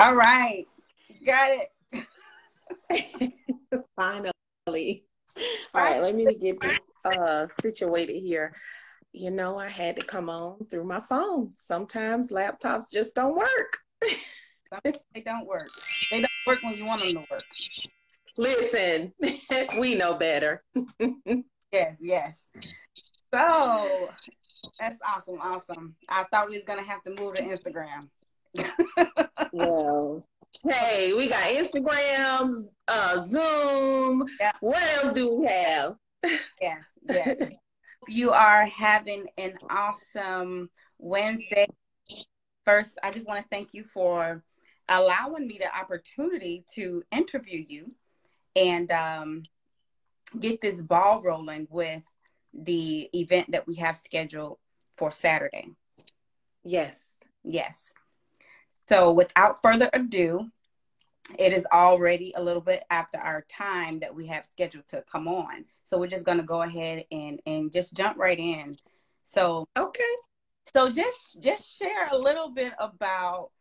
All right. Got it. Finally. All Right. right, let me get this situated here. I had to come on through my phone. Sometimes laptops just don't work. They don't work. They don't work when you want them to work. Listen, we know better. Yes, yes. So that's awesome, awesome. I thought we was gonna have to move to Instagram. Well, hey, we got Instagrams, Zoom. Yeah, What else do we have? yes, yes. You are having an awesome Wednesday. First, I just want to thank you for allowing me the opportunity to interview you and get this ball rolling with the event that we have scheduled for Saturday. Yes. Yes. So without further ado, it is already a little bit after our time that we have scheduled to come on. So we're just going to go ahead and just jump right in. So Okay. so just share a little bit about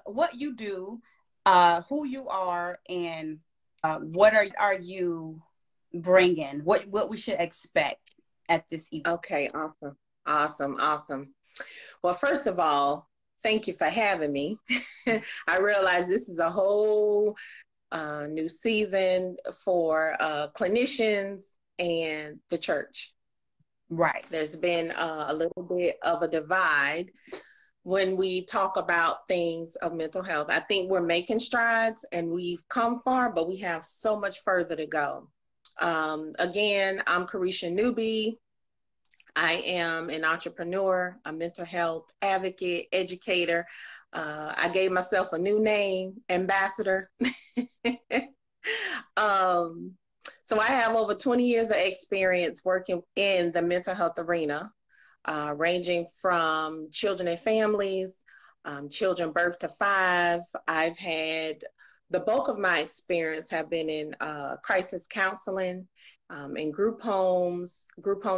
what you do, who you are, and what are you bringing? What we should expect at this event. Okay. Awesome. Awesome. Awesome. Well, first of all, thank you for having me. I realize this is a whole new season for clinicians and the church. Right. There's been a little bit of a divide when we talk about things of mental health. I think we're making strides and we've come far, but we have so much further to go. Again, I'm Carisha Newby. I am an entrepreneur, a mental health advocate, educator. I gave myself a new name, ambassador. um, so I have over 20 years of experience working in the mental health arena, ranging from children and families, children birth to 5. I've had the bulk of my experience have been in crisis counseling, in group home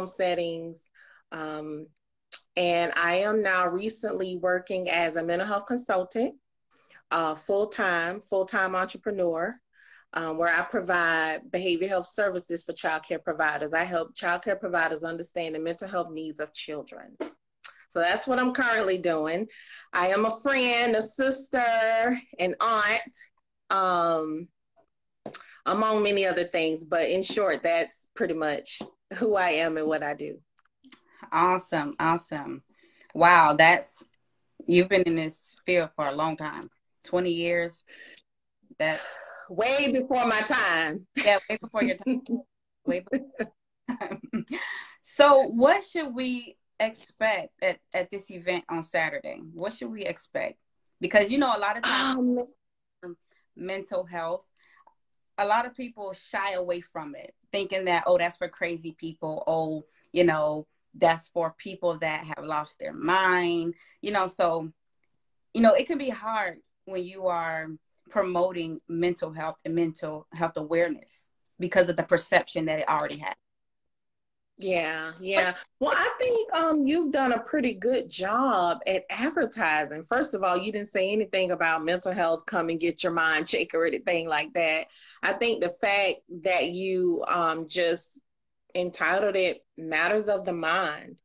settings. Um, and I am now recently working as a mental health consultant, full-time entrepreneur, where I provide behavioral health services for child care providers. I help child care providers understand the mental health needs of children. So that's what I'm currently doing. I am a friend, a sister, an aunt, um, among many other things. But in short, that's pretty much who I am and what I do. Awesome, awesome. Wow, that's you've been in this field for a long time. 20 years. That's Way before my time. yeah, way before your time. Way before. So what should we expect at this event on Saturday? What should we expect? Because a lot of times Um, mental health, a lot of people shy away from it, thinking that, oh, that's for crazy people. Oh, that's for people that have lost their mind. So it can be hard when you are promoting mental health and mental health awareness because of the perception that it already has. Yeah, yeah. Well, I think you've done a pretty good job at advertising. First of all, you didn't say anything about mental health, come and get your mind checked or anything like that. I think the fact that you just entitled it Matters of the Mind,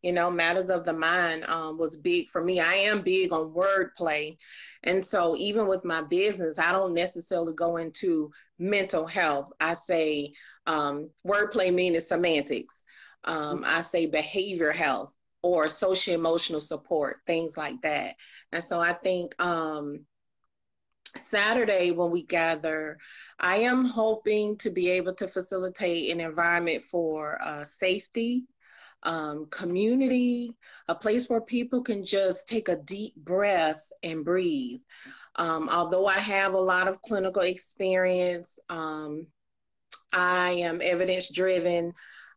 Matters of the Mind was big for me. I am big on wordplay. And so even with my business, I don't necessarily go into mental health. I say wordplay meaning semantics. I say behavior health or social emotional support, things like that. And so I think Saturday when we gather, I am hoping to be able to facilitate an environment for safety, community, a place where people can just take a deep breath and breathe. Although I have a lot of clinical experience, I am evidence driven.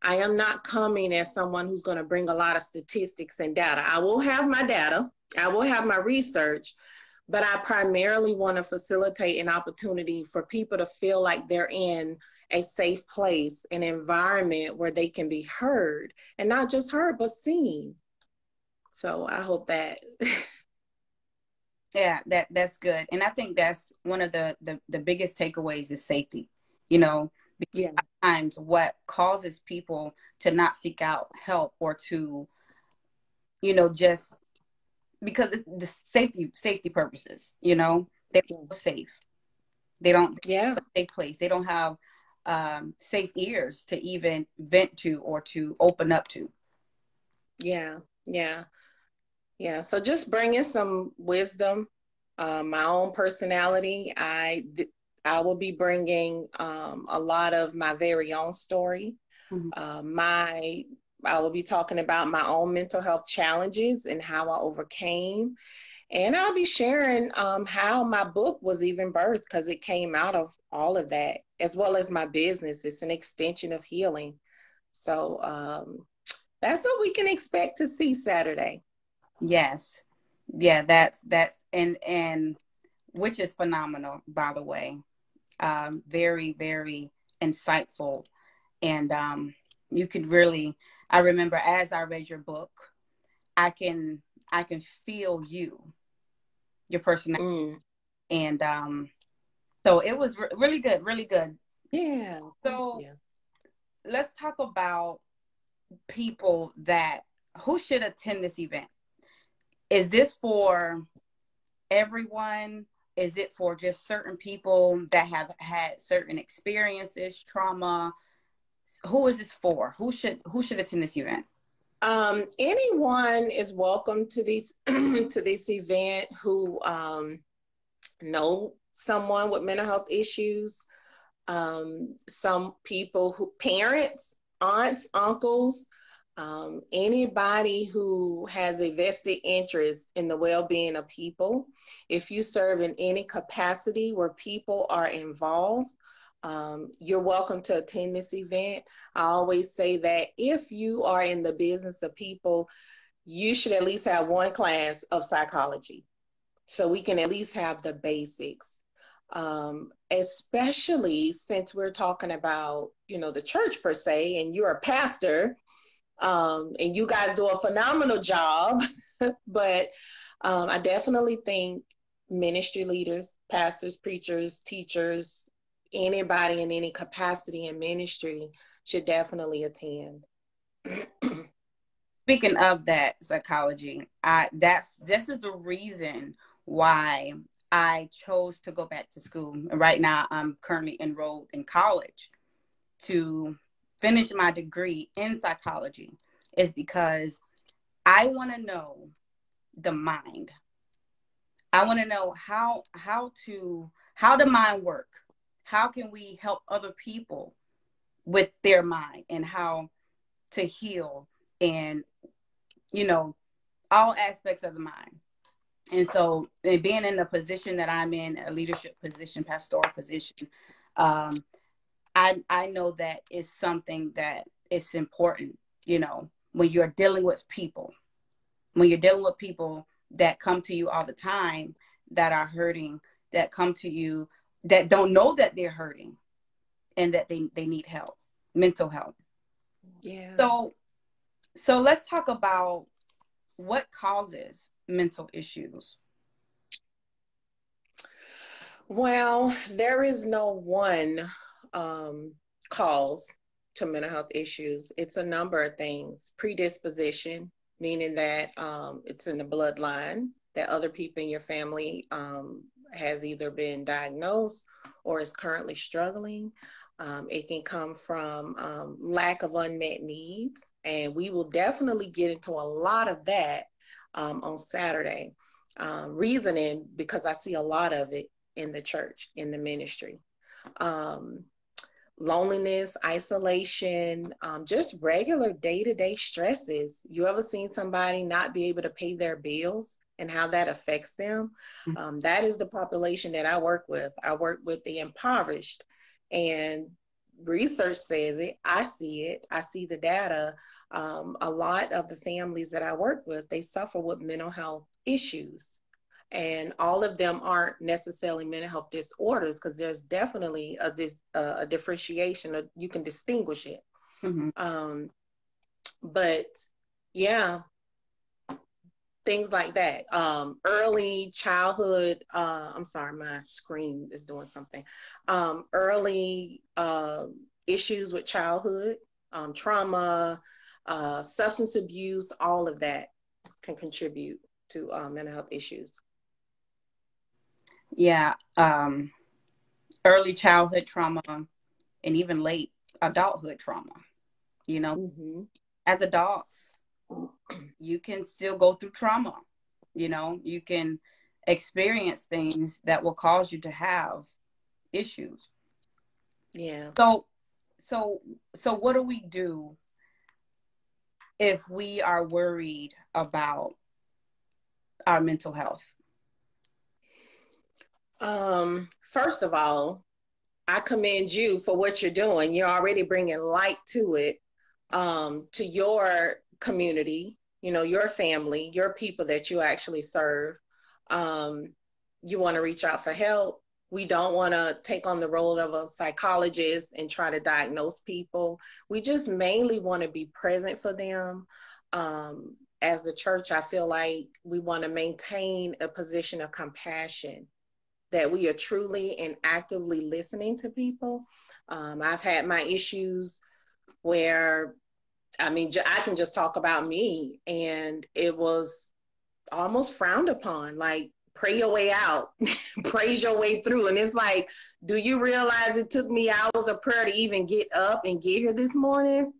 I am not coming as someone who's going to bring a lot of statistics and data. I will have my data, I will have my research, but I primarily want to facilitate an opportunity for people to feel like they're in a safe place, an environment where they can be heard, and not just heard, but seen. So I hope that. Yeah, that's good. And I think that's one of the biggest takeaways is safety. You know, Yeah. times what causes people to not seek out help or to, just because it's the safety purposes, they Yeah. don't feel safe. They don't Yeah. have a safe place. They don't have safe ears to even vent to or to open up to. Yeah. Yeah. Yeah. So just bringing some wisdom, my own personality. I will be bringing a lot of my very own story. Mhm. My I will be talking about my own mental health challenges and how I overcame. And I'll be sharing how my book was even birthed because it came out of all of that, as well as my business. It's an extension of healing. So that's what we can expect to see Saturday. Yes. Yeah, that's and which is phenomenal, by the way. Very, very insightful. And you could really, I remember as I read your book, I can I can feel your personality. Mm, And so it was really good, really good. yeah. So Yeah. let's talk about people that who should attend this event. Is this for everyone? Is it for just certain people that have had certain experiences, trauma? Who is this for? Who should attend this event? Anyone is welcome to these to this event who know someone with mental health issues. Some people who parents, aunts, uncles, anybody who has a vested interest in the well-being of people. If you serve in any capacity where people are involved, you're welcome to attend this event. I always say that if you are in the business of people, you should at least have one class of psychology so we can at least have the basics. Especially since we're talking about, the church per se, and you're a pastor, and you guys do a phenomenal job. But I definitely think ministry leaders, pastors, preachers, teachers, anybody in any capacity in ministry should definitely attend. Speaking of that psychology, this is the reason why I chose to go back to school. And right now I'm currently enrolled in college to finish my degree in psychology is because I want to know the mind. I want to know how the mind work. How can we help other people with their mind and how to heal and you know all aspects of the mind. And so, and being in the position that I'm in, a leadership position, pastoral position, um, I know that it's something that it's important. When you're dealing with people, when you're dealing with people that come to you all the time that are hurting, that come to you that don't know that they're hurting and that they need help, mental health. Yeah. So so let's talk about what causes mental issues. Well, there is no one um, cause to mental health issues. It's a number of things. Predisposition, meaning that it's in the bloodline, that other people in your family has either been diagnosed or is currently struggling. It can come from lack of unmet needs, and we will definitely get into a lot of that on Saturday. Reasoning, because I see a lot of it in the church, in the ministry. Um, Loneliness, isolation, just regular day-to-day stresses. You ever seen somebody not be able to pay their bills and how that affects them? That is the population that I work with. I work with the impoverished, and research says it. I see it. I see the data. A lot of the families that I work with, they suffer with mental health issues, and all of them aren't necessarily mental health disorders because there's definitely a differentiation. You can distinguish it. Mm-hmm. Um, but yeah, things like that. Early childhood, I'm sorry, my screen is doing something. Early issues with childhood, trauma, substance abuse, all of that can contribute to mental health issues. Yeah. Early childhood trauma and even late adulthood trauma, you know, as adults, you can still go through trauma. You know, you can experience things that will cause you to have issues. Yeah. So what do we do if we are worried about our mental health? First of all, I commend you for what you're doing. You're already bringing light to it, to your community, you know, your family, your people that you actually serve. You want to reach out for help. We don't want to take on the role of a psychologist and try to diagnose people. We just mainly want to be present for them. As the church, I feel like we want to maintain a position of compassion, that we are truly and actively listening to people. I've had my issues where, I mean, I can just talk about me, and it was almost frowned upon, like, pray your way out, praise your way through. And it's like, do you realize it took me hours of prayer to even get up and get here this morning?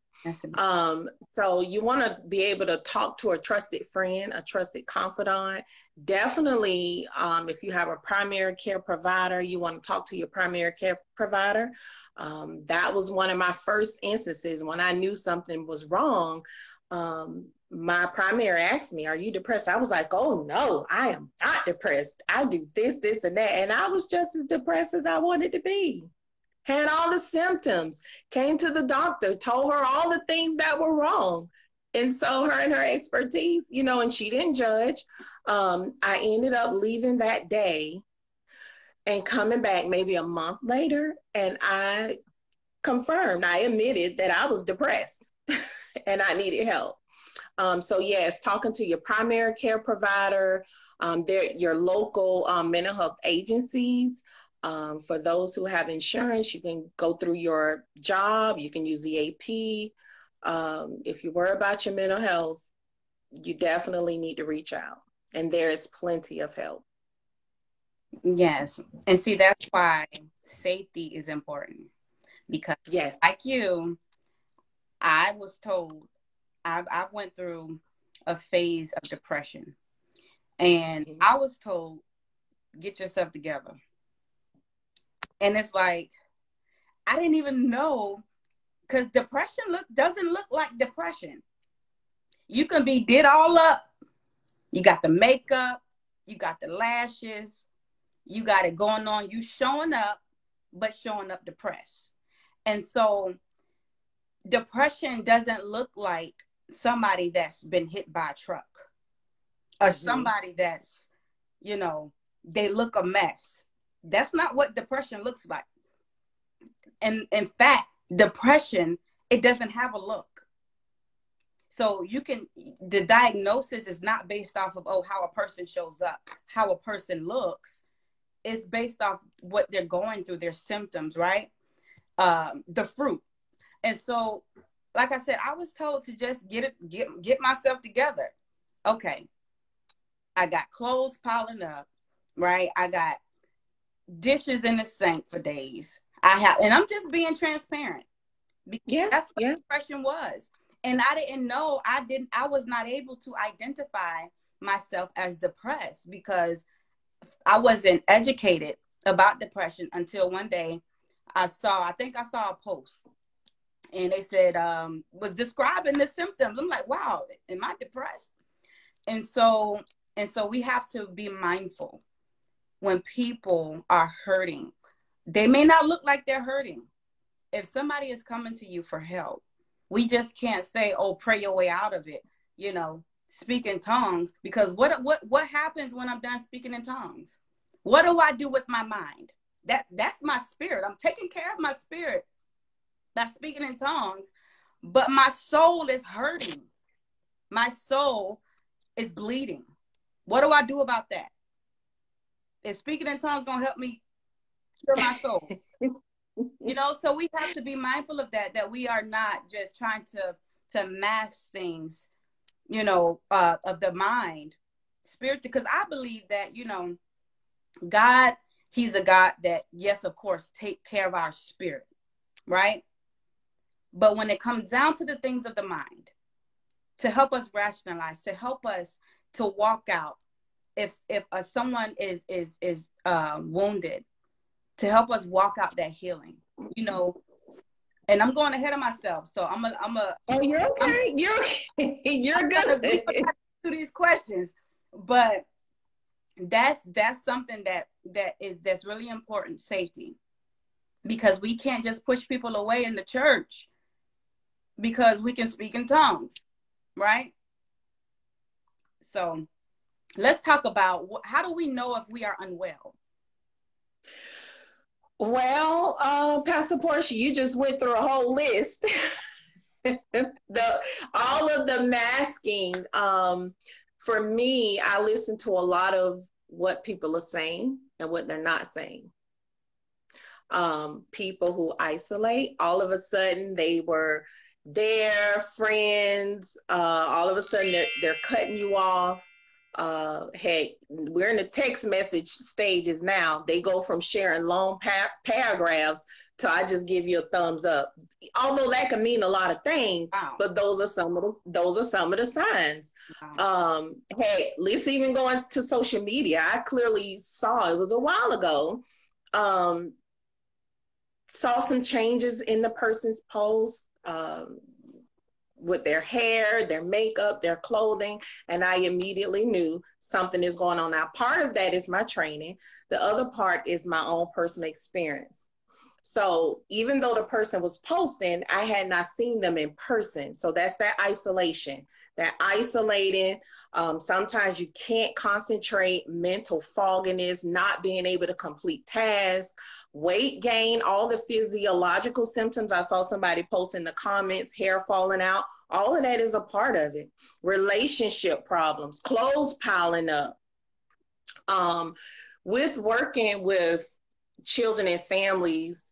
So you want to be able to talk to a trusted friend, a trusted confidant. Definitely, if you have a primary care provider, you want to talk to your primary care provider. That was one of my first instances when I knew something was wrong. My primary asked me, "Are you depressed?" I was like, "Oh no, I am not depressed. I do this, this, and that." And I was just as depressed as I wanted to be. Had all the symptoms, came to the doctor, told her all the things that were wrong. And so her and her expertise, you know, and she didn't judge. I ended up leaving that day and coming back maybe a month later, and I admitted that I was depressed and I needed help. So yes, talking to your primary care provider, your local mental health agencies. For those who have insurance, you can go through your job. You can use the AP. If you worry about your mental health, you definitely need to reach out. And there is plenty of help. Yes. And see, that's why safety is important. Because yes, like you, I was told, I went through a phase of depression. And I was told, get yourself together. And it's like, I didn't even know, because depression doesn't look like depression. You can be did all up. You got the makeup, you got the lashes, you got it going on. You showing up, but showing up depressed. And so depression doesn't look like somebody that's been hit by a truck or somebody that's, you know, they look a mess. That's not what depression looks like. And in fact, depression, it doesn't have a look. So the diagnosis is not based off of, oh, how a person shows up, how a person looks. It's based off what they're going through, their symptoms, right? The fruit. And so, like I said, I was told to just get myself together. Okay. I got clothes piling up, right? I got dishes in the sink for days. And I'm just being transparent. Because that's what depression was. And I didn't know, I was not able to identify myself as depressed because I wasn't educated about depression until one day I think I saw a post and they said, was describing the symptoms. I'm like, wow, am I depressed? And so we have to be mindful when people are hurting. They may not look like they're hurting. If somebody is coming to you for help, we just can't say, oh, pray your way out of it, you know, speak in tongues, because what happens when I'm done speaking in tongues? What do I do with my mind? That's my spirit. I'm taking care of my spirit by speaking in tongues, but my soul is hurting. My soul is bleeding. What do I do about that? Is speaking in tongues going to help me cure my soul? You know, so we have to be mindful of that we are not just trying to mask things, you know, of the mind, spirit, because I believe that, you know, God, he's a God that, yes, of course, take care of our spirit, right? But when it comes down to the things of the mind, to help us rationalize, to help us to walk out, if someone is wounded, to help us walk out that healing, you know. And I'm going ahead of myself, so I'm a. Oh, you're okay. You're okay. You're good. We have to do these questions, but that's something that's really important. Safety, because we can't just push people away in the church because we can speak in tongues, right? So let's talk about how do we know if we are unwell? Well, Pastor Portia, you just went through a whole list. All of the masking. For me, I listen to a lot of what people are saying and what they're not saying. People who isolate, all of a sudden they were their friends. All of a sudden they're cutting you off. Hey, we're in the text message stages now. They go from sharing long paragraphs to I just give you a thumbs up. Although that can mean a lot of things, wow. But those are some of the signs. Wow. Hey, let's even go into social media. I clearly saw, it was a while ago, saw some changes in the person's post, with their hair, their makeup, their clothing, and I immediately knew something is going on. Now, part of that is my training. The other part is my own personal experience. So even though the person was posting, I had not seen them in person. So that's that isolation, that isolating. Sometimes you can't concentrate, mental fogginess, not being able to complete tasks, weight gain, all the physiological symptoms. I saw somebody post in the comments, hair falling out. All of that is a part of it. Relationship problems, clothes piling up. With working with children and families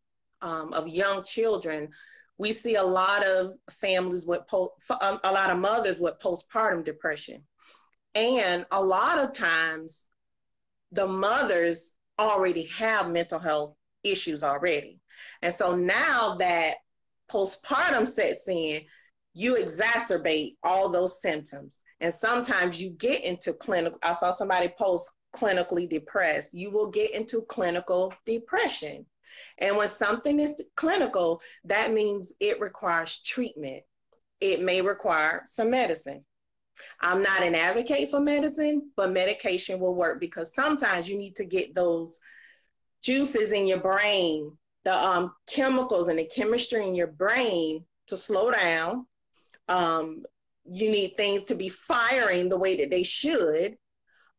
of young children, we see a lot of families with a lot of mothers with postpartum depression. And a lot of times the mothers already have mental health issues already. And so now that postpartum sets in, you exacerbate all those symptoms. And sometimes you get into clinical, I saw somebody post clinically depressed. You will get into clinical depression. And when something is clinical, that means it requires treatment. It may require some medicine. I'm not an advocate for medicine, but medication will work because sometimes you need to get those juices in your brain, the chemicals and the chemistry in your brain to slow down. You need things to be firing the way that they should.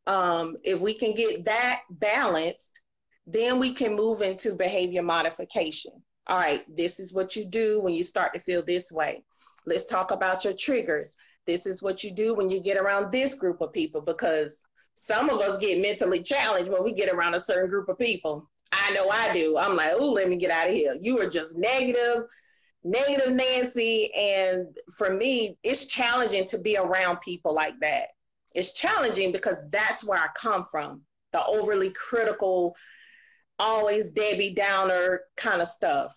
If we can get that balanced, then we can move into behavior modification. All right, this is what you do when you start to feel this way. Let's talk about your triggers. This is what you do when you get around this group of people, because some of us get mentally challenged when we get around a certain group of people. I know I do. I'm like, oh, let me get out of here. You are just negative Nancy. And for me, it's challenging to be around people like that. It's challenging because that's where I come from, the overly critical, always Debbie Downer kind of stuff.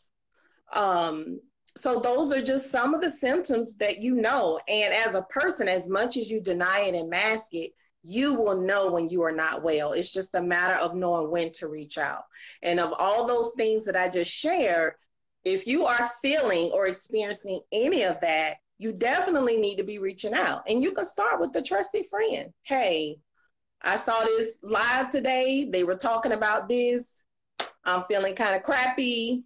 So those are just some of the symptoms that you know. And as a person, as much as you deny it and mask it, you will know when you are not well. It's just a matter of knowing when to reach out. And of all those things that I just shared, if you are feeling or experiencing any of that, you definitely need to be reaching out. And you can start with the trusted friend. Hey, I saw this live today. They were talking about this. I'm feeling kind of crappy.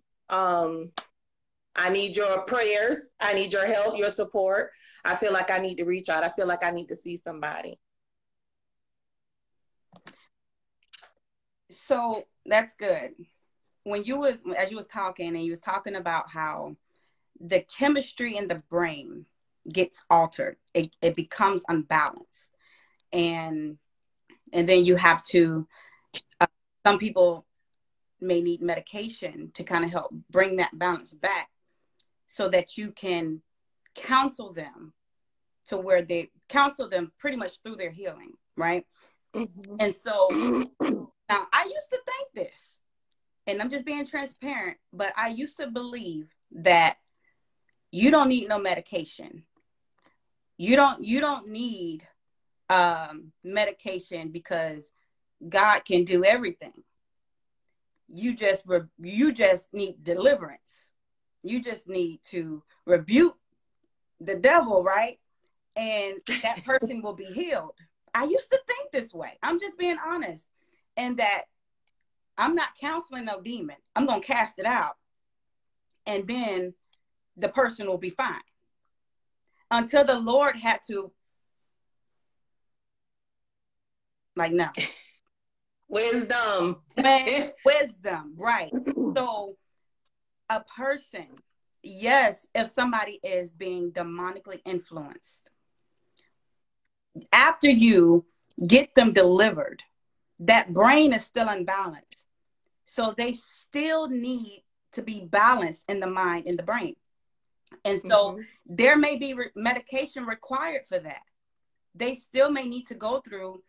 I need your prayers. I need your help, your support. I feel like I need to reach out. I feel like I need to see somebody. So that's good. As you was talking, and you was talking about how the chemistry in the brain gets altered. It becomes unbalanced. And And then you have to, some people may need medication to kind of help bring that balance back so that you can counsel them to where they counsel them pretty much through their healing, right? Mm-hmm. And so now I used to think this, and I'm just being transparent, but I used to believe that you don't need no medication. You don't need medication because God can do everything. You just need deliverance. You just need to rebuke the devil, right? And that person will be healed. I used to think this way. I'm just being honest. And that I'm not counseling no demon. I'm going to cast it out. And then the person will be fine. Until the Lord had to, like, no. Wisdom. Wisdom, right. So a person, yes, if somebody is being demonically influenced, after you get them delivered, that brain is still unbalanced. So they still need to be balanced in the mind and the brain. And so there may be medication required for that. They still may need to go through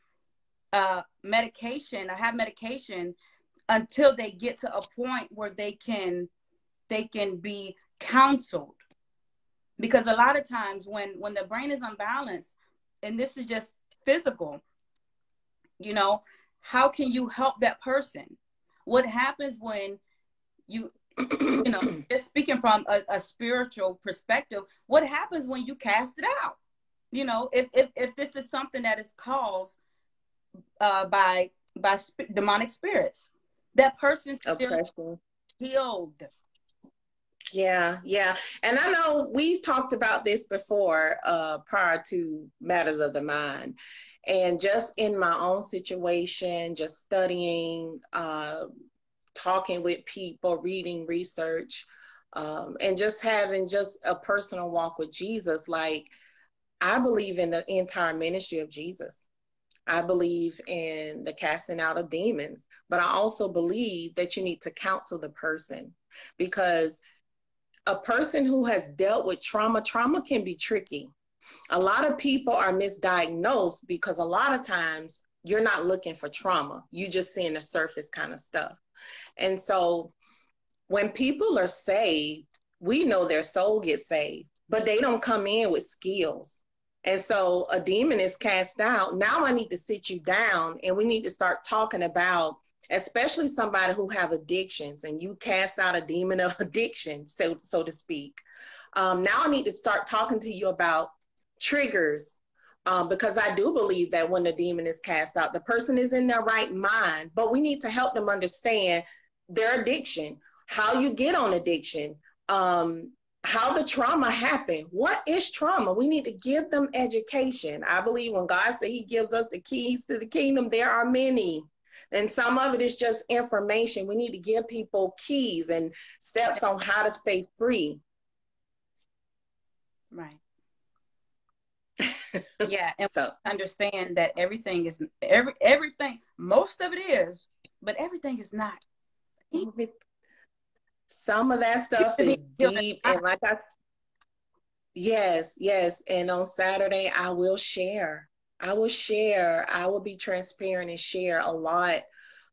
medication or have medication until they get to a point where they can be counseled. Because a lot of times when the brain is unbalanced, and this is just physical, you know, how can you help that person? What happens when you know, just speaking from a spiritual perspective, what happens when you cast it out? You know, if this is something that is caused by demonic spirits, that person's still healed. Yeah. And I know we've talked about this before prior to Matters of the Mind. And just in my own situation, just studying, talking with people, reading research, and just having just a personal walk with Jesus. Like, I believe in the entire ministry of Jesus. I believe in the casting out of demons, but I also believe that you need to counsel the person, because a person who has dealt with trauma can be tricky. A lot of people are misdiagnosed because a lot of times you're not looking for trauma. You just seeing the surface kind of stuff. And so when people are saved, we know their soul gets saved, but they don't come in with skills. And so a demon is cast out. Now I need to sit you down and we need to start talking about, especially somebody who have addictions, and you cast out a demon of addiction, so to speak. Now I need to start talking to you about triggers, because I do believe that when the demon is cast out, the person is in their right mind, but we need to help them understand their addiction, how you get on addiction, how the trauma happened. What is trauma? We need to give them education. I believe when God said he gives us the keys to the kingdom, there are many. And some of it is just information. We need to give people keys and steps on how to stay free. Right. Yeah, and so understand that everything is everything. Most of it is, but everything is not. Some of that stuff is deep, and like yes. And on Saturday, I will share. I will be transparent and share a lot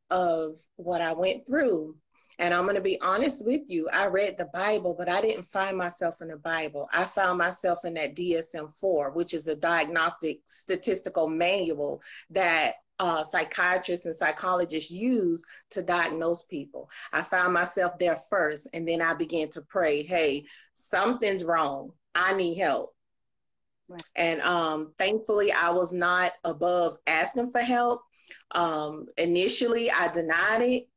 of what I went through. And I'm going to be honest with you. I read the Bible, but I didn't find myself in the Bible. I found myself in that DSM-4, which is a diagnostic statistical manual that psychiatrists and psychologists use to diagnose people. I found myself there first, and then I began to pray, hey, something's wrong. I need help. Right. And thankfully, I was not above asking for help. Initially, I denied it,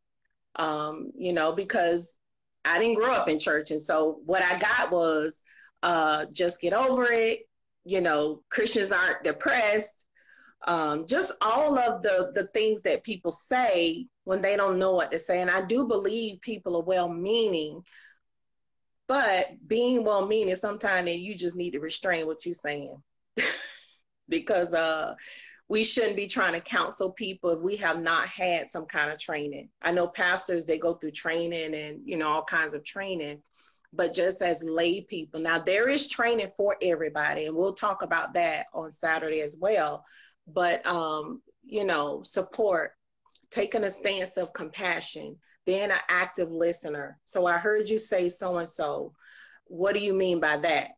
because I didn't grow up in church. And so what I got was just get over it. Christians aren't depressed. Just all of the things that people say when they don't know what to say. And I do believe people are well-meaning, but being well-meaning, sometimes you just need to restrain what you're saying. Because we shouldn't be trying to counsel people if we have not had some kind of training. I know pastors, they go through training and, you know, all kinds of training, but just as lay people. Now, there is training for everybody, and we'll talk about that on Saturday as well. But, you know, support, taking a stance of compassion, being an active listener. So I heard you say so-and-so. What do you mean by that?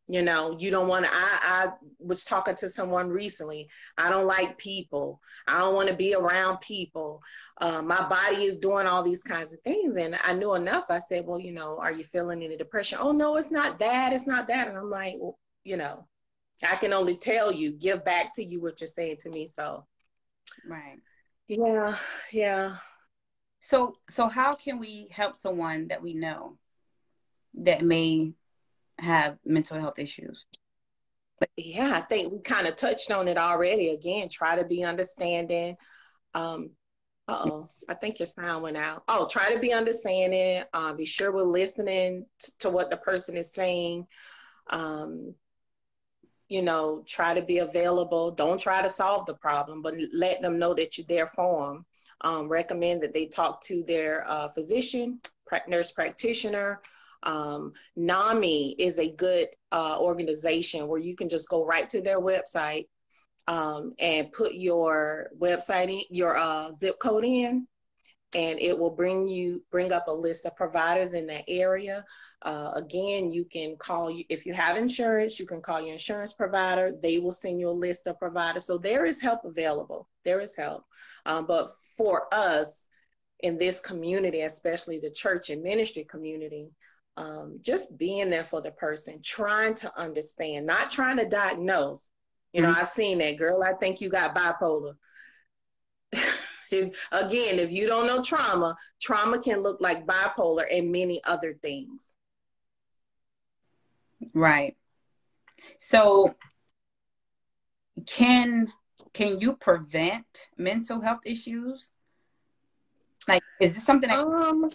You know, you don't want to, I was talking to someone recently. I don't like people. I don't want to be around people. My body is doing all these kinds of things. And I knew enough. I said, well, you know, are you feeling any depression? Oh, no, it's not that. It's not that. And I'm like, well, you know, I can only tell you, give back to you what you're saying to me. So, Right. yeah, yeah. So how can we help someone that we know that may have mental health issues? Yeah, I think we kind of touched on it already. Again, try to be understanding. Uh-oh, I think your sound went out. Oh, try to be understanding. Be sure we're listening to what the person is saying. Um, you know, try to be available. Don't try to solve the problem, but let them know that you're there for them. Recommend that they talk to their physician, nurse practitioner. NAMI is a good organization where you can just go right to their website and put your website in, your zip code in, and it will bring up a list of providers in that area. Again, you can call you if you have insurance, you can call your insurance provider. They will send you a list of providers. So there is help available. There is help. But for us in this community, especially the church and ministry community, just being there for the person, trying to understand, not trying to diagnose. You know, I've seen that, girl, I think you got bipolar. If you don't know trauma, trauma can look like bipolar and many other things. Right. So can you prevent mental health issues? Like, is this something that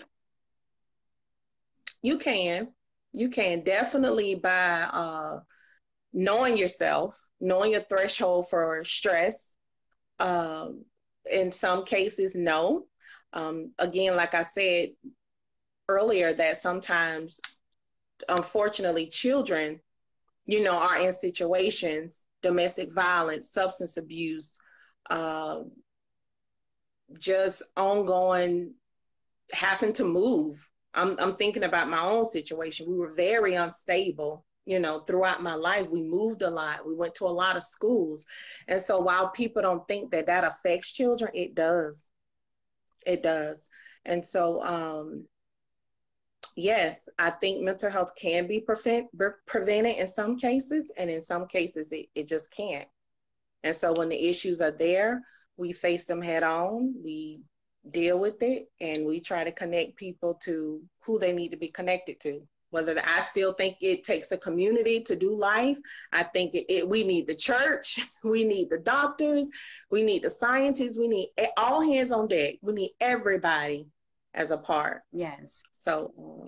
you can definitely by knowing yourself, knowing your threshold for stress. In some cases, no. Again, like I said earlier, that sometimes, unfortunately, children, you know, are in situations, domestic violence, substance abuse, just ongoing, having to move. I'm thinking about my own situation. We were very unstable, you know, throughout my life. We moved a lot. We went to a lot of schools. And so while people don't think that that affects children, it does. It does. And so, yes, I think mental health can be prevented in some cases, and in some cases, it just can't. And so when the issues are there, we face them head on. We deal with it, and we try to connect people to who they need to be connected to. I still think it takes a community to do life. I think we need the church, we need the doctors, we need the scientists, we need all hands on deck. We need everybody as a part. Yes. So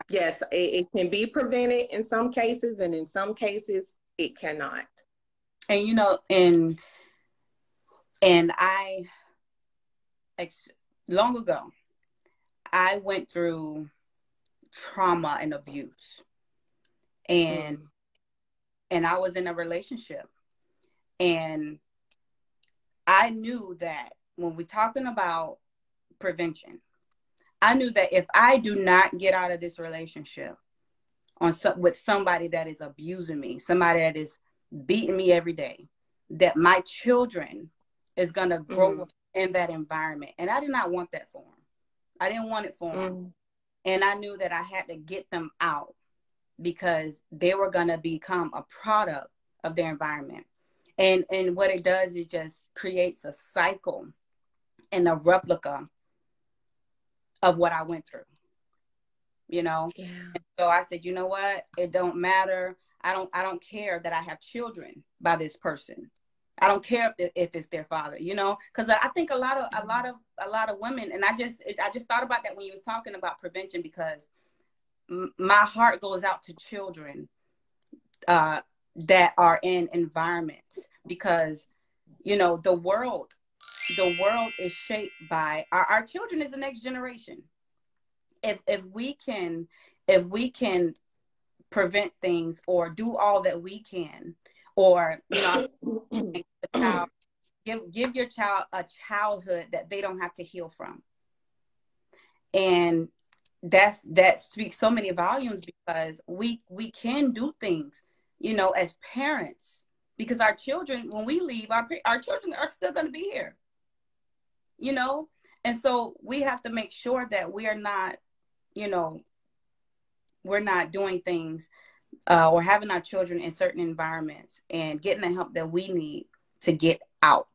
yes, it can be prevented in some cases, and in some cases it cannot. And you know, and long ago, I went through trauma and abuse, and I was in a relationship, and I knew that when we're talking about prevention, I knew that if I do not get out of this relationship with somebody that is abusing me, somebody that is beating me every day, that my children is going to grow up in that environment. And I did not want that for them. I didn't want it for them. And I knew that I had to get them out because they were going to become a product of their environment. And what it does is just creates a cycle and a replica of what I went through, you know? Yeah. And so I said, you know what? It don't matter. I don't care that I have children by this person. I don't care if it's their father, you know, because I think a lot of women, and I just thought about that when you was talking about prevention, because my heart goes out to children that are in environments, because, You know, the world is shaped by our children is the next generation. If we can, if we can prevent things or do all that we can, or, you know, a child, give your child a childhood that they don't have to heal from. And that speaks so many volumes, because we can do things, you know, as parents, because our children, when we leave, our children are still going to be here, you know. And so we have to make sure that we are not, you know, we're not doing things or having our children in certain environments and getting the help that we need to get out.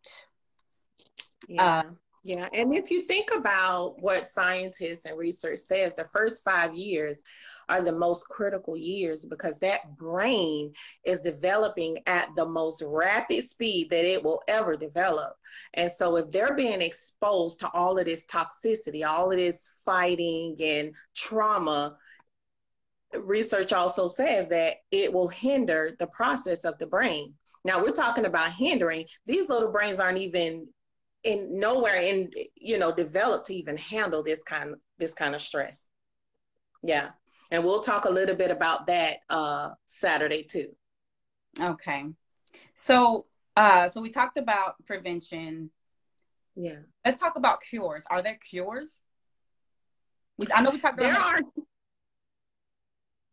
Yeah. Yeah. And if you think about what scientists and research says, the first 5 years are the most critical years, because that brain is developing at the most rapid speed that it will ever develop. And so if they're being exposed to all of this toxicity, all of this fighting and trauma, research also says that it will hinder the process of the brain. Now we're talking about hindering. These little brains aren't even in nowhere in, you know, developed to even handle this kind of stress. Yeah. And we'll talk a little bit about that Saturday too. Okay. So so we talked about prevention. Yeah. Let's talk about cures. Are there cures? I know we talked There about are.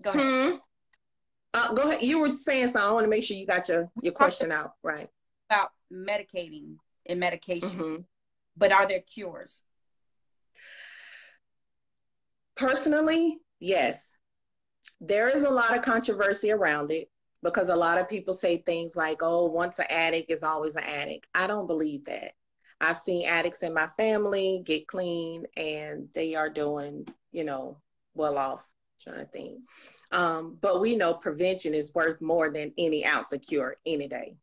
Go ahead. Go ahead. You were saying something. I want to make sure you got your question out right. About medicating and medication, Mm-hmm. but are there cures? Personally, yes. There is a lot of controversy around it, because a lot of people say things like, oh, once an addict is always an addict. I don't believe that. I've seen addicts in my family get clean and they are doing, you know, well off, trying to think. But we know prevention is worth more than any ounce of cure any day.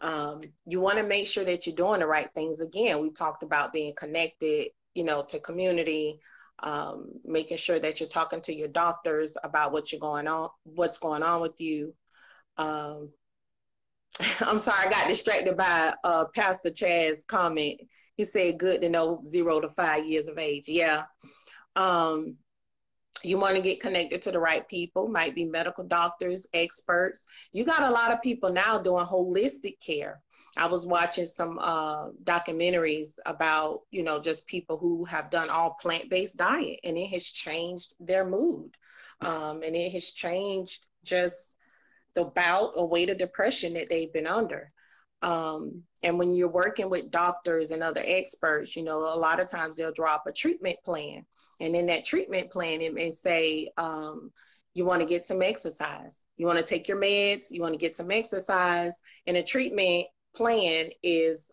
You want to make sure that you're doing the right things. Again, we talked about being connected, you know, to community, making sure that you're talking to your doctors about what's going on with you. I'm sorry, I got distracted by Pastor Chad's comment. He said, good to know 0 to 5 years of age. Yeah. You want to get connected to the right people, might be medical doctors, experts. You got a lot of people now doing holistic care. I was watching some documentaries about, you know, just people who have done all plant-based diet, and it has changed their mood. And it has changed just the bout or weight of depression that they've been under. And when you're working with doctors and other experts, you know, a lot of times they'll draw up a treatment plan. And in that treatment plan, it may say, you want to get some exercise. You want to take your meds. You want to get some exercise. And a treatment plan is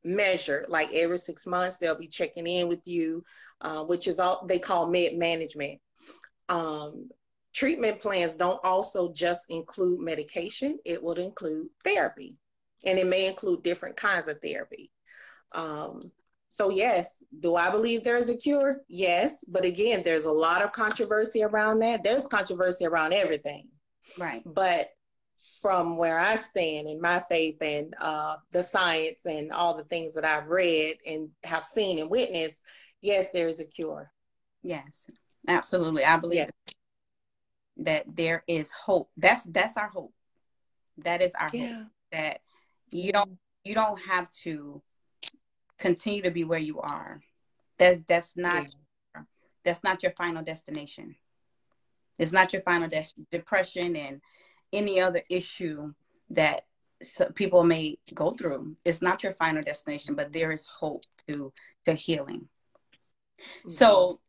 measured. Like every 6 months, they'll be checking in with you, which is all they call med management. Treatment plans don't also just include medication. It will include therapy. And it may include different kinds of therapy. So yes, do I believe there's a cure? Yes. But again, there's a lot of controversy around that. There's controversy around everything. Right. But from where I stand in my faith and the science and all the things that I've read and have seen and witnessed, yes, there's a cure. Yes, absolutely. I believe that there is hope. That's our hope. That is our hope. That you don't have to continue to be where you are. That's not your final destination. It's not your final depression and any other issue that people may go through. It's not your final destination, but there is hope to healing. Mm-hmm. So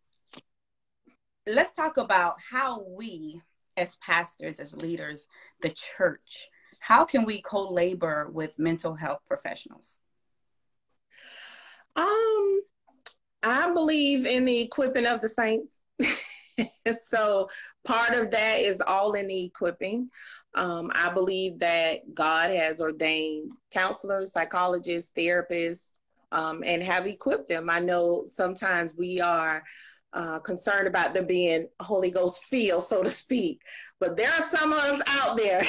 let's talk about how we, as pastors, as leaders, the church, how can we co-labor with mental health professionals? I believe in the equipping of the saints. So part of that is all in the equipping. I believe that God has ordained counselors, psychologists, therapists, and have equipped them. I know sometimes we are concerned about them being Holy Ghost filled, so to speak, but there are some of us out there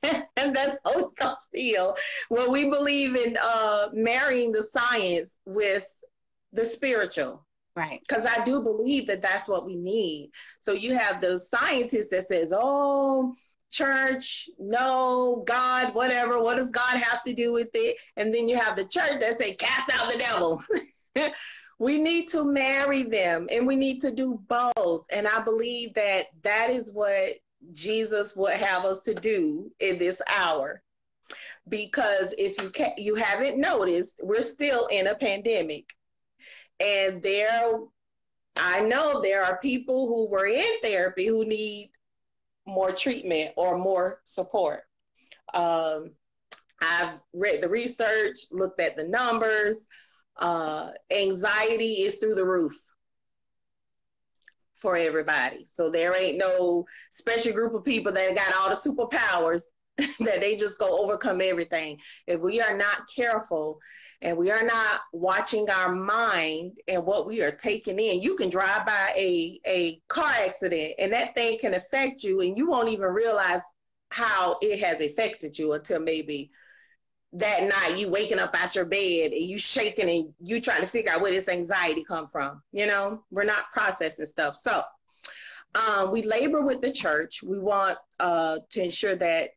And that's Holy Ghost filled. Well, we believe in marrying the science with the spiritual. Right. Because I do believe that that's what we need. So you have the scientist that says, oh, church, no, God, whatever. What does God have to do with it? And then you have the church that say, cast out the devil. We need to marry them, and we need to do both. And I believe that that is what Jesus would have us to do in this hour. Because if you haven't noticed, we're still in a pandemic. And I know there are people who were in therapy who need more treatment or more support. I've read the research, looked at the numbers. Anxiety is through the roof for everybody. So there ain't no special group of people that got all the superpowers that they just go overcome everything. If we are not careful and we are not watching our mind and what we are taking in, you can drive by a car accident and that thing can affect you and you won't even realize how it has affected you until maybe that night you waking up out your bed and you shaking and you trying to figure out where this anxiety come from. You know, we're not processing stuff. So we labor with the church. We want to ensure that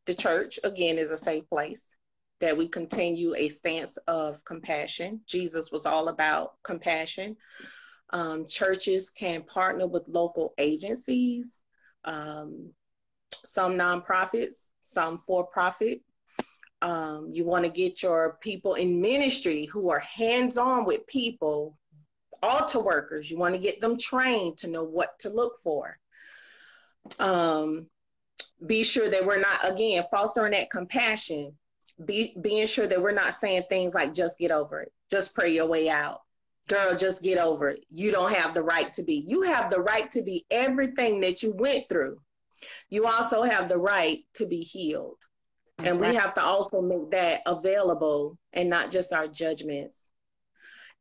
the church, again, is a safe place, that we continue a stance of compassion. Jesus was all about compassion. Churches can partner with local agencies, some nonprofits, some for-profit. You want to get your people in ministry who are hands-on with people, altar workers. You want to get them trained to know what to look for. Be sure that we're not, again, fostering that compassion, being sure that we're not saying things like, just get over it. Just pray your way out. Girl, just get over it. You don't have the right to be. You have the right to be everything that you went through. You also have the right to be healed. And we have to also make that available and not just our judgments.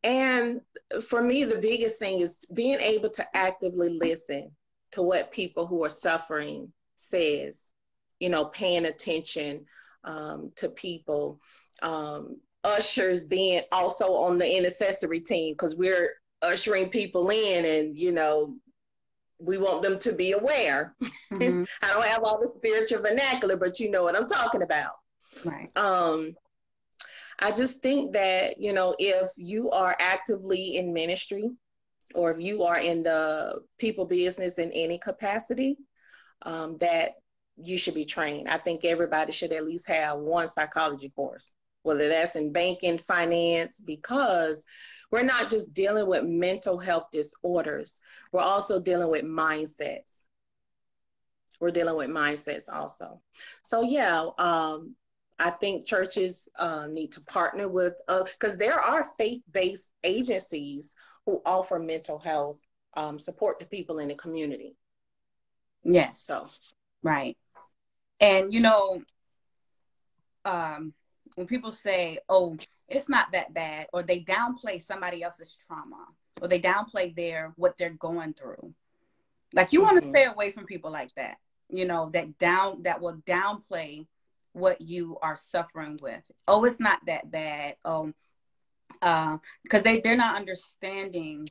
And for me, the biggest thing is being able to actively listen to what people who are suffering says, you know, paying attention to people. Ushers being also on the intercessory team, because we're ushering people in and, you know, we want them to be aware. Mm-hmm. I don't have all the spiritual vernacular, but you know what I'm talking about. Right. I just think that, you know, if you are actively in ministry or if you are in the people business in any capacity, that you should be trained. I think everybody should at least have one psychology course, whether that's in banking, finance, because we're not just dealing with mental health disorders. We're also dealing with mindsets. We're dealing with mindsets also. So yeah, I think churches need to partner with, because there are faith-based agencies who offer mental health support to people in the community. Yes. So. Right. And, you know, when people say, oh, it's not that bad, or they downplay somebody else's trauma, or they downplay what they're going through. Like, you want to stay away from people like that, you know, that will downplay what you are suffering with. Oh, it's not that bad. Because they're not understanding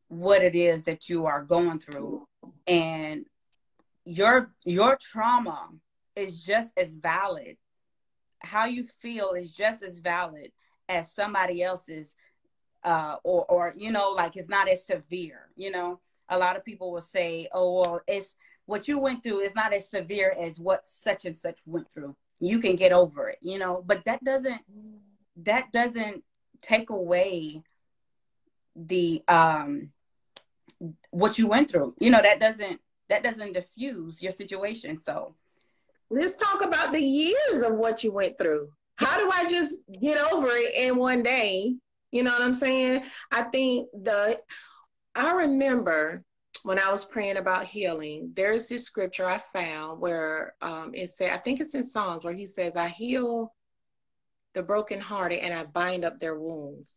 what it is that you are going through. And your trauma is just as valid. How you feel is just as valid as somebody else's, or you know, like, it's not as severe. You know, a lot of people will say, oh, well, it's what you went through is not as severe as what such and such went through. You can get over it, you know, but that doesn't take away the what you went through. You know, that doesn't diffuse your situation. So let's talk about the years of what you went through. How do I just get over it in one day? You know what I'm saying? I think I remember when I was praying about healing, there's this scripture I found where it said, I think it's in Psalms, where he says, I heal the brokenhearted and I bind up their wounds.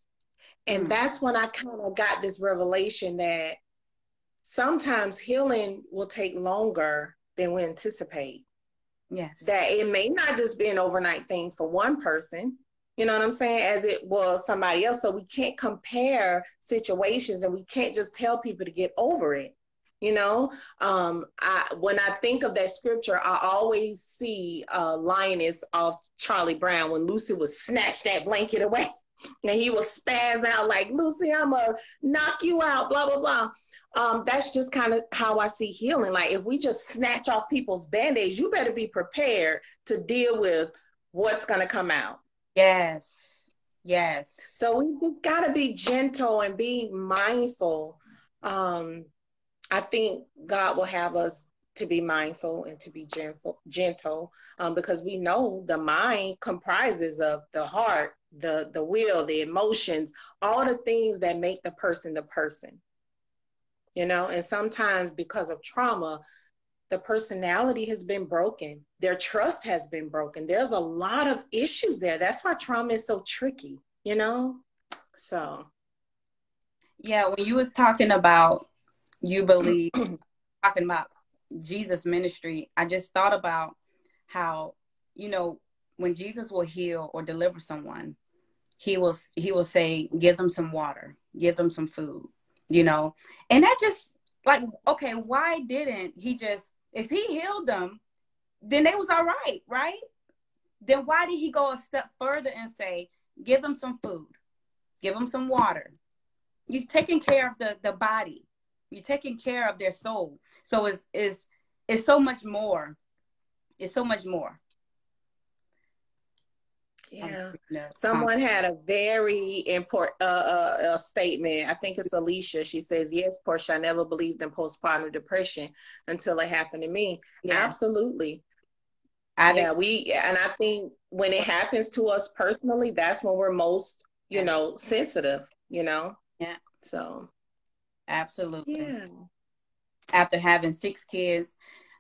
And that's when I kind of got this revelation that sometimes healing will take longer than we anticipate. Yes. that it may not just be an overnight thing for one person, you know what I'm saying, as it was somebody else. So we can't compare situations, and we can't just tell people to get over it. You know, when I think of that scripture, I always see Lioness of Charlie Brown when Lucy would snatch that blanket away and he would spaz out like, Lucy, I'm going to knock you out, blah, blah, blah. That's just kind of how I see healing. Like if we just snatch off people's band-aids, you better be prepared to deal with what's going to come out. Yes. Yes. So we just got to be gentle and be mindful. I think God will have us to be mindful and to be gentle, because we know the mind comprises of the heart, the will, the emotions, all the things that make the person, you know, and sometimes because of trauma, the personality has been broken. Their trust has been broken. There's a lot of issues there. That's why trauma is so tricky, you know? So. Yeah, when you was talking about, you believe, talking about Jesus ministry, I just thought about how, you know, when Jesus will heal or deliver someone, he will say, give them some water, give them some food, you know. And that just like, okay, why didn't he just, if he healed them, then they was all right, right? Then why did he go a step further and say, give them some food, give them some water? You're taking care of the body. You're taking care of their soul. So it's so much more. It's so much more. Yeah. Someone had a very important statement. I think it's Alicia. She says, yes, Portia, I never believed in postpartum depression until it happened to me. Yeah. Absolutely. And I think when it happens to us personally, that's when we're most, you know, sensitive, you know? Yeah. So. Absolutely. Yeah. After having 6 kids,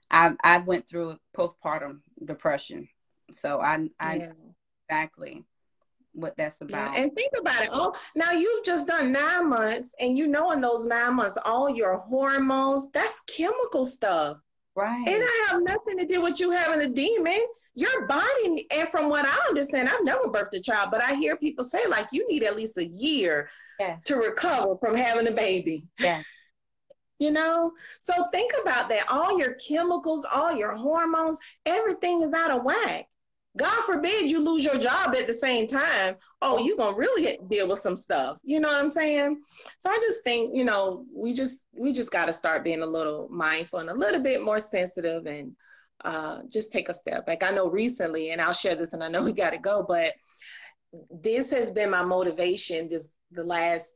I went through postpartum depression. So I know exactly what that's about. Yeah. And think about it. Oh, now you've just done 9 months, and you know in those 9 months, all your hormones, that's chemical stuff. Right. And I have nothing to do with you having a demon. Your body, and from what I understand, I've never birthed a child, but I hear people say like you need at least a year to recover from having a baby. Yeah. You know? So think about that. All your chemicals, all your hormones, everything is out of whack. God forbid you lose your job at the same time. Oh, you're going to really deal with some stuff. You know what I'm saying? So I just think, you know, we just got to start being a little mindful and a little bit more sensitive, and just take a step back. I know recently, and I'll share this and I know we got to go, but this has been my motivation the last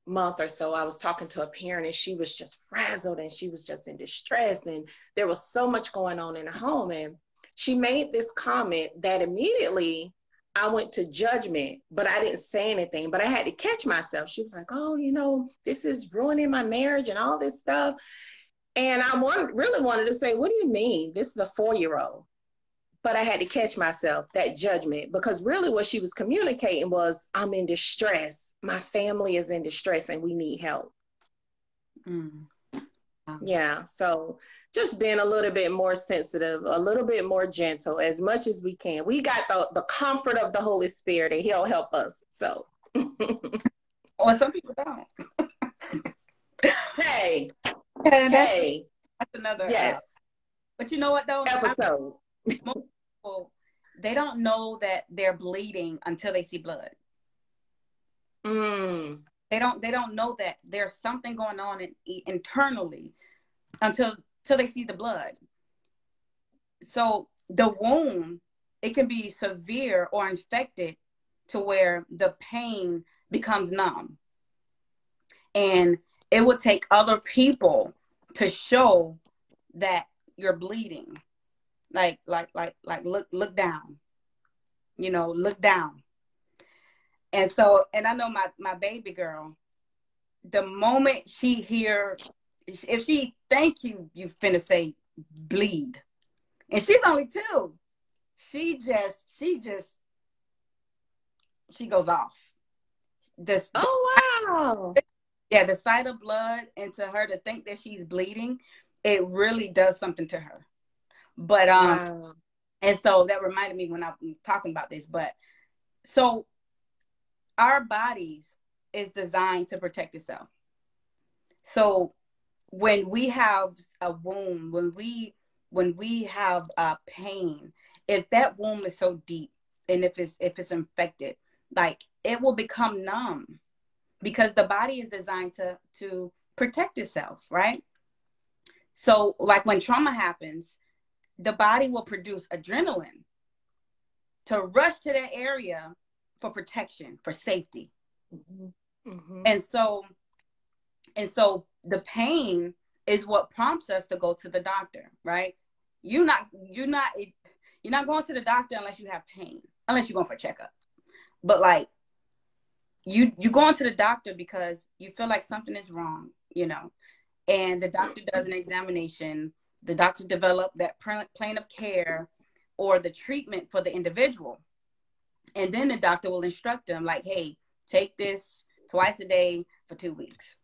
month or so. I was talking to a parent and she was just frazzled and she was just in distress, and there was so much going on in the home, and she made this comment that immediately I went to judgment, but I didn't say anything, but I had to catch myself. She was like, oh, you know, this is ruining my marriage and all this stuff. And I really wanted to say, what do you mean? This is a 4-year-old. But I had to catch myself, that judgment, because really what she was communicating was, I'm in distress. My family is in distress and we need help. Yeah. So just being a little bit more sensitive, a little bit more gentle as much as we can. We got the comfort of the Holy Spirit, and he'll help us. So. Or some people don't. Hey. That's another. Yes. But you know what though? Episode. Most people, they don't know that they're bleeding until they see blood. They don't know that there's something going on internally until they see the blood. So the wound, it can be severe or infected to where the pain becomes numb. And it would take other people to show that you're bleeding. Like look down. You know, look down. And so, and I know my baby girl, the moment she hear, if she think you finna say bleed, and she's only 2, she goes off. Oh wow. Yeah, the sight of blood, and to her to think that she's bleeding, it really does something to her. But Wow. and so that reminded me when I'm talking about this. But so our bodies is designed to protect itself. So when we have a wound, when we have pain, if that wound is so deep and if it's infected, like it will become numb because the body is designed to protect itself, right? So like when trauma happens, the body will produce adrenaline to rush to that area for protection, for safety. Mm-hmm. Mm-hmm. And so the pain is what prompts us to go to the doctor, right? You're not going to the doctor unless you have pain, unless you're going for a checkup. But like you going to the doctor because you feel like something is wrong, and the doctor does an examination. The doctor develop that plan of care or the treatment for the individual. And then the doctor will instruct them like, hey, take this twice a day for 2 weeks,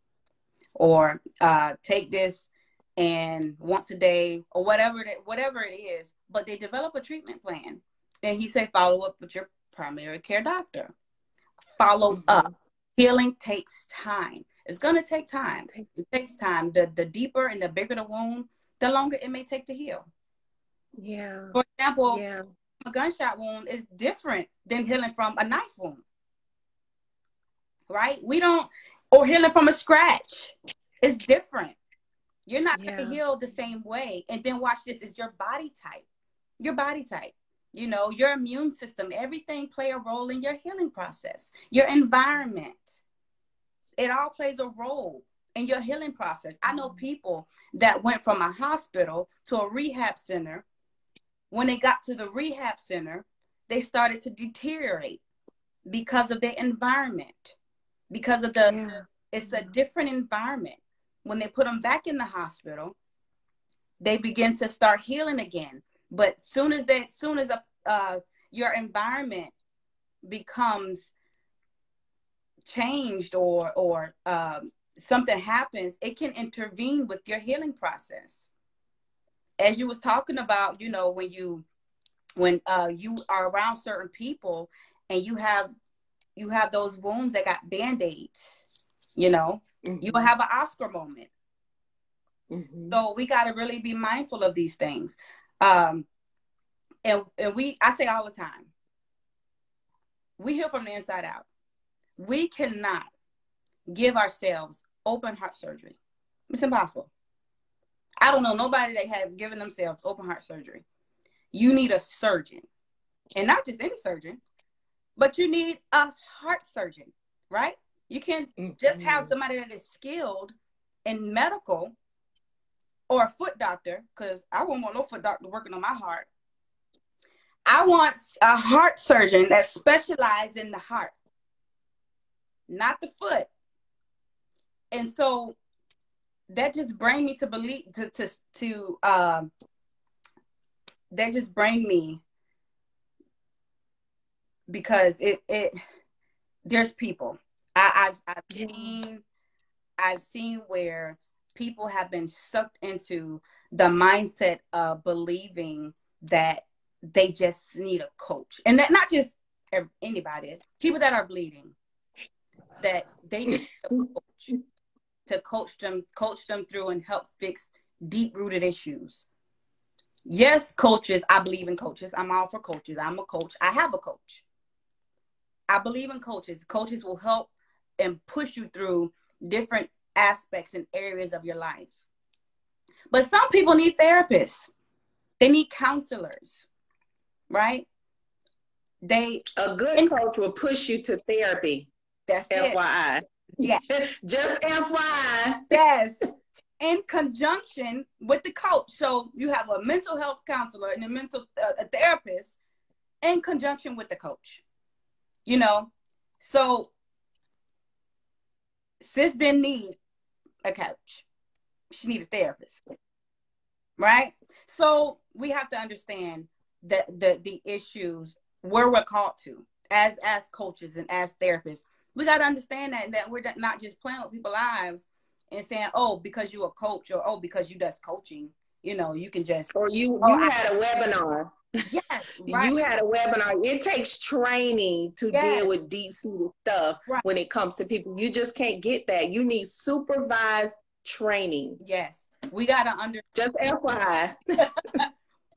or take this and once a day, or whatever it is. But they develop a treatment plan. And he say, follow up with your primary care doctor. Follow Mm-hmm. up. Healing takes time. It's going to take time. It takes time. The deeper and the bigger the wound, the longer it may take to heal. Yeah. For example, Yeah. a gunshot wound is different than healing from a knife wound, right? Or healing from a scratch. It's different. You're not going to Yeah. heal the same way. And then watch this, is your body type. Your body type. Your immune system, everything play a role in your healing process. Your environment, it all plays a role in your healing process. I know people that went from a hospital to a rehab center. When they got to the rehab center, they started to deteriorate because of their environment, because of Yeah. it's a different environment. When they put them back in the hospital, they begin to start healing again. But soon as your environment becomes changed, or something happens, it can intervene with your healing process. As you was talking about, when you are around certain people and you have those wounds that got band-aids, you will Mm-hmm. have an Oscar moment. Mm-hmm. So we got to really be mindful of these things. Um, and I say all the time, we heal from the inside out. We cannot give ourselves open heart surgery. It's impossible. I don't know nobody that have given themselves open heart surgery. You need a surgeon, and not just any surgeon, but you need a heart surgeon, right? You can't just have Mm-hmm. somebody that is skilled in medical, or a foot doctor, because I won't want no foot doctor working on my heart. I want a heart surgeon that specializes in the heart, not the foot. And so that just bring me to believe to that just bring me, because it there's people I've Yeah. seen where people have been sucked into the mindset of believing that they just need a coach, and that not just anybody, people that are bleeding, that they just need a coach to coach them through and help fix deep rooted issues. Yes, coaches, I believe in coaches. I'm all for coaches. I'm a coach. I have a coach. I believe in coaches. Coaches will help and push you through different aspects and areas of your life. But some people need therapists. They need counselors, right? They A good and coach will push you to therapy. that's it. FYI. Yeah. Just FYI. Yes. In conjunction with the coach. So you have a mental health counselor and a therapist in conjunction with the coach. So sis didn't need a coach. She needed a therapist, right? So we have to understand that the issues where we're called to as coaches and as therapists. We got to understand that we're not just playing with people's lives and saying, oh, because you're a coach, or oh, because you does coaching, You can just, Or you oh, you had a webinar. yes, right, You had a webinar. It takes training to deal yes, with deep-seated stuff right, when it comes to people. You just can't get that. You need supervised training. yes. We gotta Just FYI.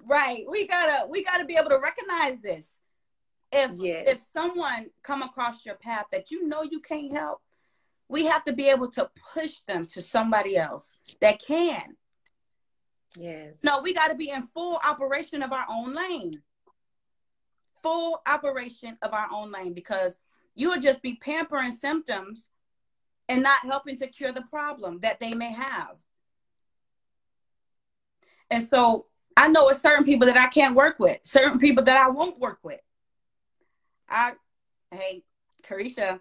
right. We gotta be able to recognize this. If Yes. someone come across your path that you can't help, we have to be able to push them to somebody else that can. Yes. No, we got to be in full operation of our own lane. Full operation of our own lane, because you would just be pampering symptoms and not helping to cure the problem that they may have. And so I know it's certain people that I can't work with, certain people that I won't work with. Hey, Carisha.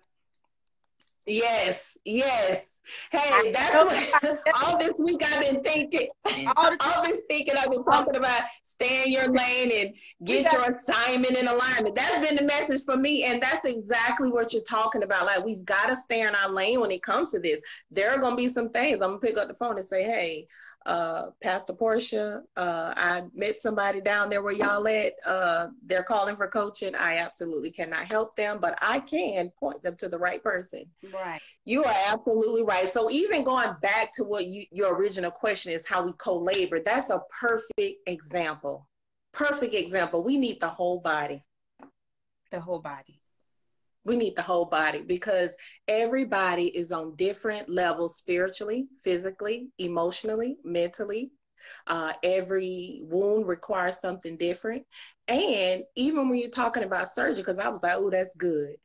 Yes, yes. I Hey, that's know what all this week I've been thinking. all the All this thinking I've been time. talking about stay in your lane and We get got your assignment in alignment. That's been the message for me. And that's exactly what you're talking about. Like, we've got to stay in our lane when it comes to this. There are going to be some things I'm going to pick up the phone and say, hey, Pastor Portia, I met somebody down there where y'all at. They're calling for coaching. I absolutely cannot help them, but I can point them to the right person. right. You are absolutely right. So even going back to what your original question is, how we co-labor, that's a perfect example. Perfect example. We need the whole body. The whole body. We need the whole body because everybody is on different levels spiritually, physically, emotionally, mentally. Every wound requires something different. And even when you're talking about surgery, because I was like, oh, that's good.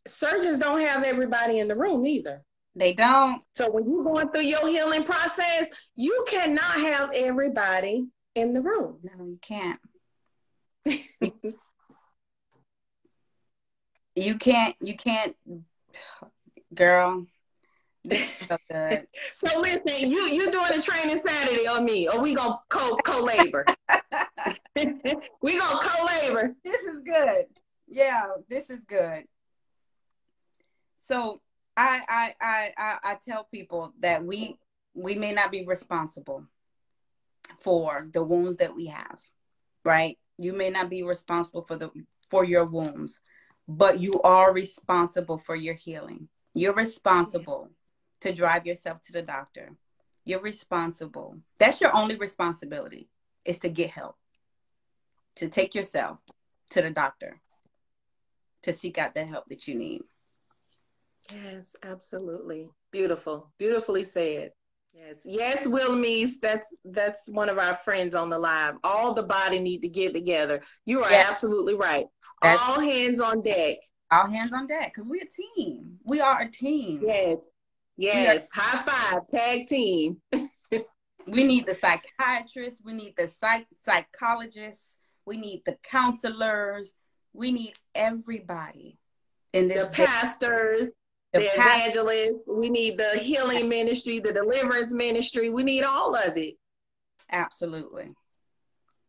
Surgeons don't have everybody in the room either. They don't. So when you're going through your healing process, you cannot have everybody in the room. No, you can't. You can't, girl. This is so good. So listen, you doing a training Saturday on me, or we gonna co-labor? We gonna co-labor. This is good. Yeah, this is good. So I tell people that we may not be responsible for the wounds that we have, right? You may not be responsible for your wounds, but you are responsible for your healing. You're responsible to drive yourself to the doctor. You're responsible. That's your only responsibility, is to get help, to take yourself to the doctor, to seek out the help that you need. Yes, absolutely. Beautiful. Beautifully said. Yes. Yes, Wilmise, that's one of our friends on the live. All the body need to get together. You are Yeah, absolutely right. that's All hands on deck. all hands on deck, because we're a team. We are a team. Yes. We are. Yes. High five. Tag team. We need the psychiatrists. We need the psychologists. We need the counselors. We need everybody in this. The pastors, the evangelists. We need the healing ministry, the deliverance ministry. We need all of it. Absolutely.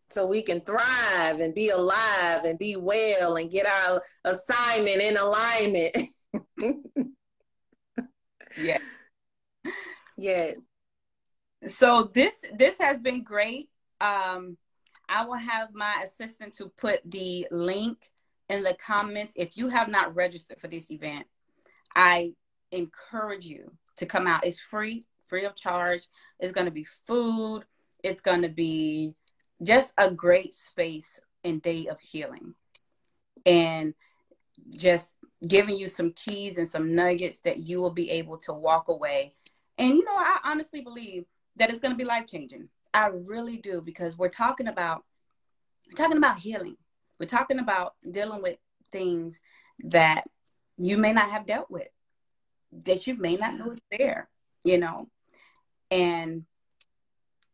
So we can thrive and be alive and be well and get our assignment in alignment. Yeah. Yeah. So this has been great. I will have my assistant to put the link in the comments. If you have not registered for this event, I encourage you to come out. It's free of charge. It's going to be food. It's going to be just a great space and day of healing, and just giving you some keys and some nuggets that you will be able to walk away. And, I honestly believe that it's going to be life-changing. I really do, because we're talking about healing. We're talking about dealing with things that you may not have dealt with, that you may not know is there, and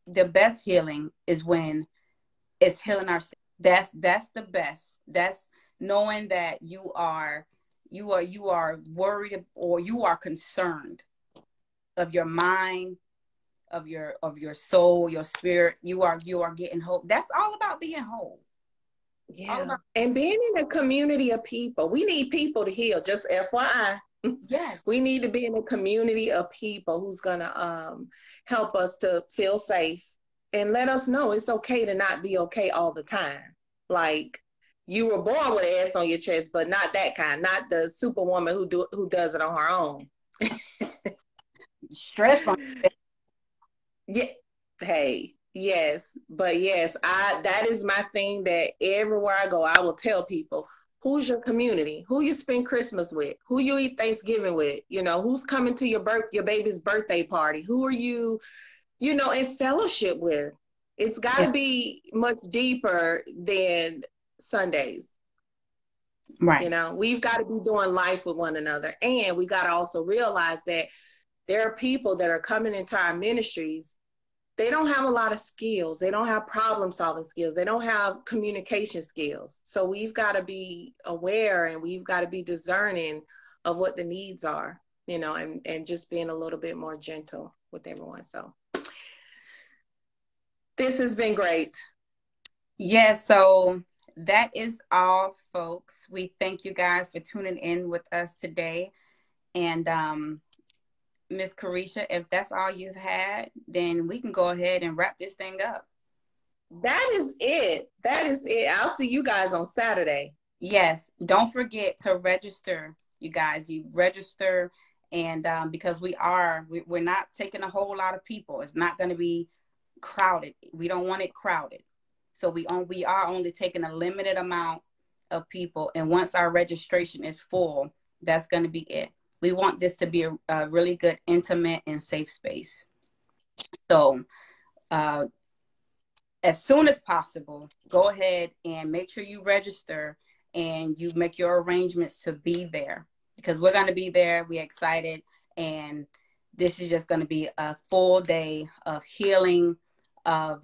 the best healing is when it's healing ourselves. That's the best. That's knowing that you are worried, or you are concerned of your mind, of your soul, your spirit. You are getting whole. That's all about being whole. Yeah. And being in a community of people. We need people to heal, just FYI. Yes. We need to be in a community of people who's gonna help us to feel safe, and let us know it's okay to not be okay all the time. Like, you were born with an S on your chest, but not that kind, not the superwoman who does it on her own. Stress on. Yeah. Hey, yes. But yes, that is my thing that everywhere I go, I will tell people, who's your community? Who you spend Christmas with? Who you eat Thanksgiving with? You know, who's coming to your baby's birthday party? Who are you, in fellowship with? It's got Yeah. to be much deeper than Sundays. Right. We've got to be doing life with one another. And we got to also realize that there are people that are coming into our ministries. They don't have a lot of skills. They don't have problem solving skills. They don't have communication skills. So we've got to be aware, and we've got to be discerning of what the needs are, and just being a little bit more gentle with everyone. So this has been great. Yeah, so that is all, folks. We thank you guys for tuning in with us today. And Miss Carisha, if that's all you've had, then we can go ahead and wrap this thing up. That is it. That is it. I'll see you guys on Saturday. Yes, don't forget to register, you guys. You register, and because we're not taking a whole lot of people. It's not going to be crowded. We don't want it crowded. So we are only taking a limited amount of people, and once our registration is full, that's going to be it. We want this to be a really good, intimate, and safe space. So as soon as possible, go ahead and make sure you register and you make your arrangements to be there, because we're going to be there. We're excited, and this is just going to be a full day of healing, of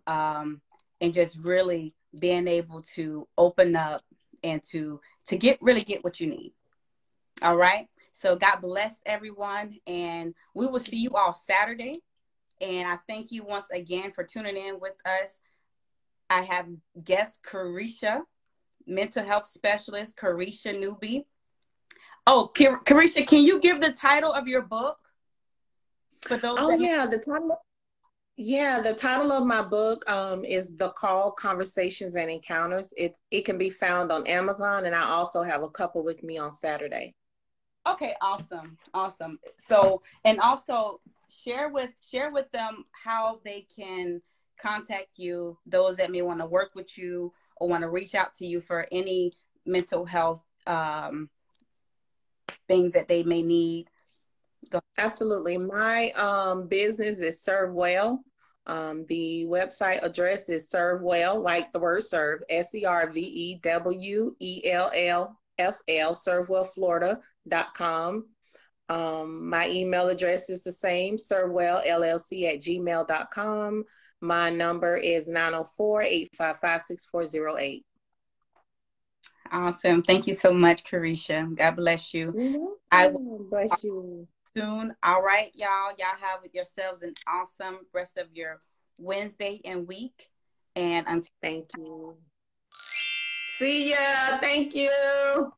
and just really being able to open up and to get what you need. All right. So God bless everyone, and we will see you all Saturday. And I thank you once again for tuning in with us. I have guest Carisha, mental health specialist Carisha Newby. Oh, Carisha, can you give the title of your book for those? Oh, yeah, the title. Yeah, the title of my book is The Call: Conversations and Encounters. It can be found on Amazon, and I also have a couple with me on Saturday. Okay, awesome. So, and also share with them how they can contact you, those that may want to work with you or want to reach out to you for any mental health things that they may need. Go. Absolutely. My business is Serve Well. The website address is Serve Well, like the word serve, ServeWellFL, ServeWellFlorida.com. My email address is the same, servewellllc@gmail.com. My number is 904-855-6408. Awesome. Thank you so much, Carisha. God bless you. Mm-hmm. I will bless you soon. All right, y'all. Y'all have yourselves an awesome rest of your Wednesday and week. And until thank you. See ya. Thank you.